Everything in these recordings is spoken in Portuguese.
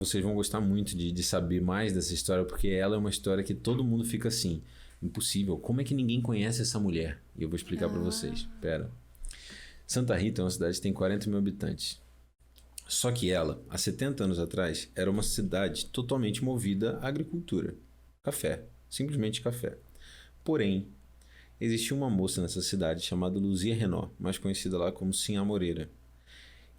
Vocês vão gostar muito de saber mais dessa história, porque ela é uma história que todo mundo fica assim, impossível. Como é que ninguém conhece essa mulher? E eu vou explicar para vocês. Pera. Santa Rita é uma cidade que tem 40 mil habitantes. Só que ela, há 70 anos atrás, era uma cidade totalmente movida à agricultura. Café. Simplesmente café. Porém, existia uma moça nessa cidade chamada Luzia Renó, mais conhecida lá como Sinhá Moreira.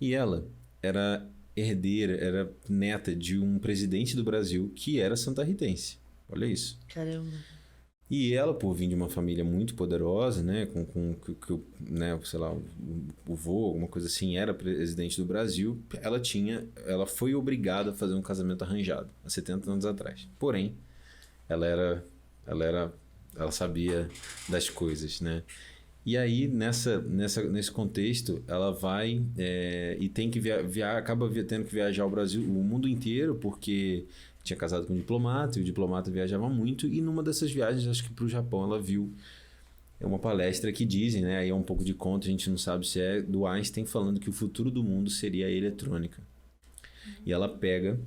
E ela era herdeira, era neta de um presidente do Brasil que era santarritense. Olha isso. Caramba. E ela, por vir de uma família muito poderosa, né, né, sei lá, o vô, alguma coisa assim, era presidente do Brasil, ela foi obrigada a fazer um casamento arranjado, há 70 anos atrás. Porém, ela sabia das coisas, né? E aí, nesse contexto, ela vai e tem que acaba tendo que viajar o mundo inteiro, porque tinha casado com um diplomata, e o diplomata viajava muito, e numa dessas viagens, acho que para o Japão, ela viu uma palestra que dizem, né, aí é um pouco de conta, a gente não sabe se é, do Einstein falando que o futuro do mundo seria a eletrônica. E ela pega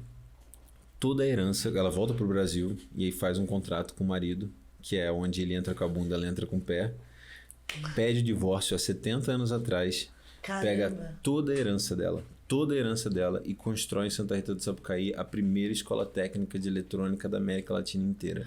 toda a herança, ela volta para o Brasil, e aí faz um contrato com o marido, que é onde ele entra com a bunda, ela entra com o pé, pede o divórcio há 70 anos atrás, Caramba. pega toda a herança dela e constrói em Santa Rita do Sapucaí a primeira escola técnica de eletrônica da América Latina inteira.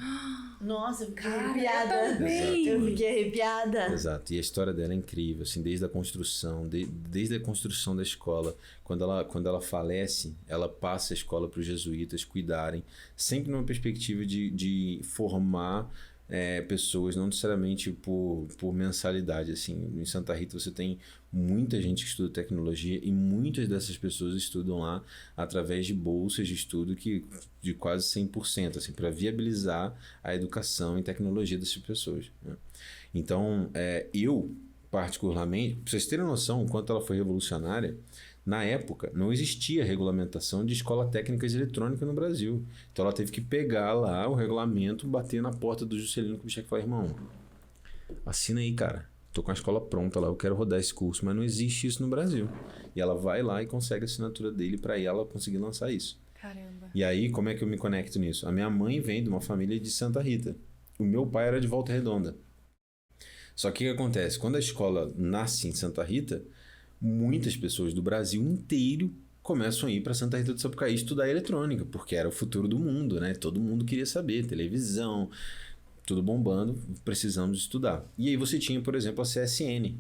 Nossa, eu fiquei Cara, arrepiada. Eu fiquei arrepiada. Exato, e a história dela é incrível, assim, desde a construção, desde a construção da escola. Quando ela falece, ela passa a escola para os jesuítas cuidarem, sempre numa perspectiva de formar pessoas, não necessariamente por mensalidade. Assim, em Santa Rita você tem muita gente que estuda tecnologia e muitas dessas pessoas estudam lá através de bolsas de estudo de quase 100%, assim, para viabilizar a educação em tecnologia dessas pessoas, né? Então, eu particularmente, para vocês terem noção o quanto ela foi revolucionária, na época não existia regulamentação de escola técnica de eletrônica no Brasil. Então ela teve que pegar lá o regulamento, bater na porta do Juscelino Kubitschek e falar: irmão, assina aí, cara. Tô com a escola pronta lá, eu quero rodar esse curso, mas não existe isso no Brasil. E ela vai lá e consegue a assinatura dele para ela conseguir lançar isso. Caramba. E aí, como é que eu me conecto nisso? A minha mãe vem de uma família de Santa Rita. O meu pai era de Volta Redonda. Só que o que acontece? Quando a escola nasce em Santa Rita, muitas pessoas do Brasil inteiro começam a ir para Santa Rita do Sapucaí estudar eletrônica, porque era o futuro do mundo, né? Todo mundo queria saber, televisão, tudo bombando, precisamos estudar. E aí você tinha, por exemplo, a CSN,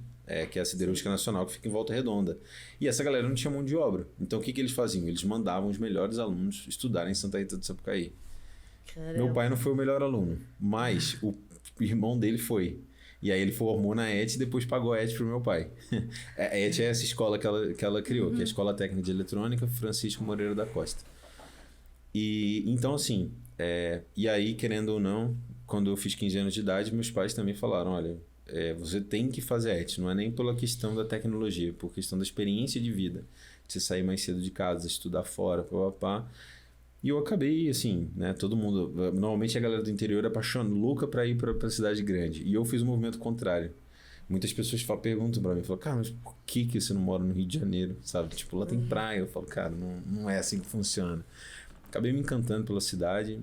que é a Siderúrgica Nacional, que fica em Volta Redonda. E essa galera não tinha mão de obra. Então o que eles faziam? Eles mandavam os melhores alunos estudarem em Santa Rita do Sapucaí. Caramba. Meu pai não foi o melhor aluno, mas o irmão dele foi. E aí ele formou na ET e depois pagou a ET pro meu pai. A ET é essa escola que ela criou, que é a Escola Técnica de Eletrônica Francisco Moreira da Costa. E então, assim, e aí, querendo ou não, quando eu fiz 15 anos de idade, meus pais também falaram: olha, você tem que fazer ET, não é nem pela questão da tecnologia, por questão da experiência de vida. De você sair mais cedo de casa, estudar fora, papapá. E eu acabei, assim, né? Todo mundo... Normalmente a galera do interior é louca pra ir pra cidade grande. E eu fiz o movimento contrário. Muitas pessoas perguntam pra mim, falam: cara, mas por que você não mora no Rio de Janeiro? Sabe? Tipo, lá tem praia. Eu falo: cara, não é assim que funciona. Acabei me encantando pela cidade.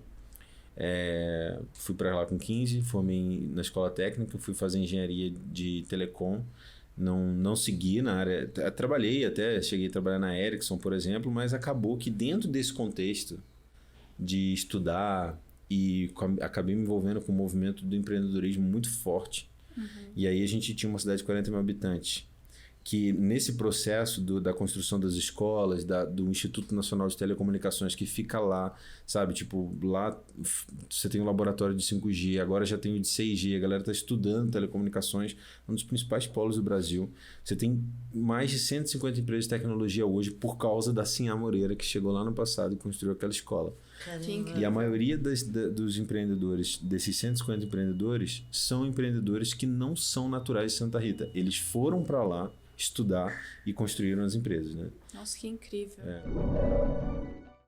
Fui pra lá com 15, formei na escola técnica, fui fazer engenharia de telecom. Não segui na área, trabalhei até, cheguei a trabalhar na Ericsson, por exemplo, mas acabou que dentro desse contexto de estudar e acabei me envolvendo com o movimento do empreendedorismo muito forte. E aí a gente tinha uma cidade de 40 mil habitantes, que nesse processo da construção das escolas, do Instituto Nacional de Telecomunicações, que fica lá, sabe? Tipo, lá você tem um laboratório de 5G, agora já tem o de 6G, a galera está estudando telecomunicações, um dos principais polos do Brasil. Você tem mais de 150 empresas de tecnologia hoje por causa da Sinhá Moreira, que chegou lá no passado e construiu aquela escola. Caramba. E a maioria dos empreendedores, desses 150 empreendedores, são empreendedores que não são naturais de Santa Rita. Eles foram para lá estudar e construíram as empresas, né? Nossa, que incrível.